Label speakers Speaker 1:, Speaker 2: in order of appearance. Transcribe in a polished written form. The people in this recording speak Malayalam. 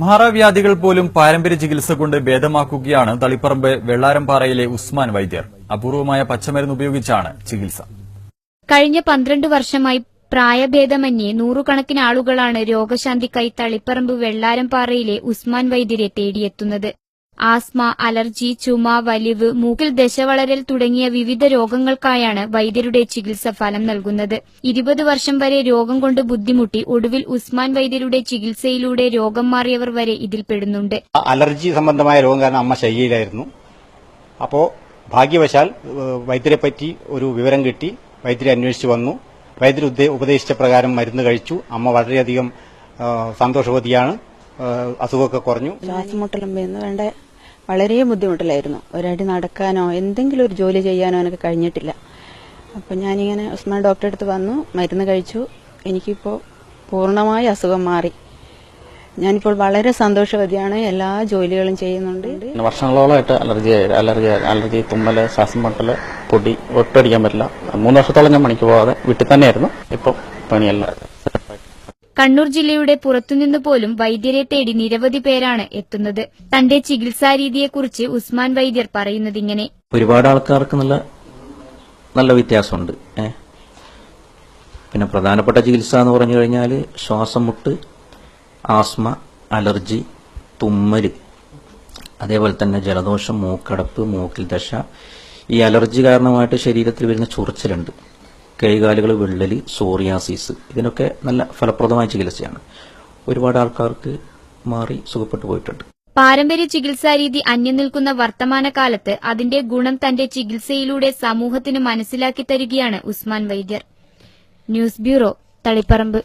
Speaker 1: മാറാവ്യാധികൾ പോലും പാരമ്പര്യ ചികിത്സ കൊണ്ട് ഭേദമാക്കുകയാണ് തളിപ്പറമ്പ് വെള്ളാരംപാറയിലെ ഉസ്മാൻ വൈദ്യർ. അപൂർവമായ പച്ചമരുന്ന് ഉപയോഗിച്ചാണ് ചികിത്സ.
Speaker 2: കഴിഞ്ഞ 12 വർഷമായി പ്രായഭേദമന്യേ നൂറുകണക്കിന് ആളുകളാണ് രോഗശാന്തിക്കായി തളിപ്പറമ്പ് വെള്ളാരംപാറയിലെ ഉസ്മാൻ വൈദ്യരെ തേടിയെത്തുന്നത്. ആസ്മ, അലർജി, ചുമ, വലിവ്, മൂക്കിൽ ദശവളരൽ തുടങ്ങിയ വിവിധ രോഗങ്ങൾക്കായാണ് വൈദ്യരുടെ ചികിത്സ ഫലം നൽകുന്നത്. 20 വർഷം വരെ രോഗം കൊണ്ട് ബുദ്ധിമുട്ടി ഒടുവിൽ ഉസ്മാൻ വൈദ്യരുടെ ചികിത്സയിലൂടെ രോഗം മാറിയവർ വരെ ഇതിൽപ്പെടുന്നുണ്ട്.
Speaker 3: അലർജി സംബന്ധമായ രോഗം കാരണം അമ്മ ശയ്യയിലായിരുന്നു. അപ്പോൾ ഭാഗ്യവശാൽ വൈദ്യരെ പറ്റി ഒരു വിവരം കിട്ടി. വൈദ്യരെ അന്വേഷിച്ചു വന്നു. വൈദ്യർ ഉപദേശിച്ച പ്രകാരം മരുന്ന് കഴിച്ചു. അമ്മ വളരെയധികം സന്തോഷവതിയാണ്. അസുഖമൊക്കെ കുറഞ്ഞു.
Speaker 4: ശ്വാസമുട്ടലും വേണ്ട വളരെ ബുദ്ധിമുട്ടിലായിരുന്നു. ഒരടി നടക്കാനോ എന്തെങ്കിലും ഒരു ജോലി ചെയ്യാനോ എനിക്ക് കഴിഞ്ഞിട്ടില്ല. അപ്പം ഞാനിങ്ങനെ ഉസ്മാൻ ഡോക്ടറെ അടുത്ത് വന്നു, മരുന്ന് കഴിച്ചു. എനിക്കിപ്പോൾ പൂർണ്ണമായ അസുഖം മാറി. ഞാനിപ്പോൾ വളരെ സന്തോഷവതിയാണ്. എല്ലാ ജോലികളും ചെയ്യുന്നുണ്ട്.
Speaker 5: വർഷങ്ങളോളമായിട്ട് അലർജി, തുമ്മല്, ശ്വാസം മുട്ടല്, പൊടി ഒട്ടടിക്കാൻ പറ്റില്ല. 3 വർഷത്തോളം ഞാൻ പണിക്ക് പോകാതെ വീട്ടിൽ തന്നെയായിരുന്നു. ഇപ്പം പണിയല്ല.
Speaker 2: കണ്ണൂർ ജില്ലയുടെ പുറത്തുനിന്ന് പോലും വൈദ്യരെ തേടി നിരവധി പേരാണ് എത്തുന്നത്. തന്റെ ചികിത്സാരീതിയെക്കുറിച്ച് ഉസ്മാൻ വൈദ്യർ പറയുന്നതിങ്ങനെ:
Speaker 6: ഒരുപാട് ആൾക്കാർക്ക് നല്ല വ്യത്യാസമുണ്ട്. പിന്നെ പ്രധാനപ്പെട്ട ചികിത്സ എന്ന് പറഞ്ഞു കഴിഞ്ഞാൽ ശ്വാസം മുട്ട്, ആസ്മ, അലർജി, തുമ്മല്, അതേപോലെ തന്നെ ജലദോഷം, മൂക്കടപ്പ്, മൂക്കിൽ ദശ. ഈ അലർജി കാരണമായിട്ട് ശരീരത്തിൽ വരുന്ന ചൊറിച്ചിലുണ്ട്, കൈകാലുകൾ വിള്ളല്, സോറിയാസിസ്. ഇതിനൊക്കെ നല്ല ഫലപ്രദമായ ചികിത്സയാണ്. ഒരുപാട് ആൾക്കാർക്ക് മാറി സുഖപ്പെട്ടു പോയിട്ടുണ്ട്.
Speaker 2: പാരമ്പര്യ ചികിത്സാരീതി അന്യം നിൽക്കുന്ന വർത്തമാനകാലത്ത് അതിന്റെ ഗുണം തന്റെ ചികിത്സയിലൂടെ സമൂഹത്തിന് മനസ്സിലാക്കി തരികയാണ് ഉസ്മാൻ വൈദ്യർ. News bureau, Taliparamba.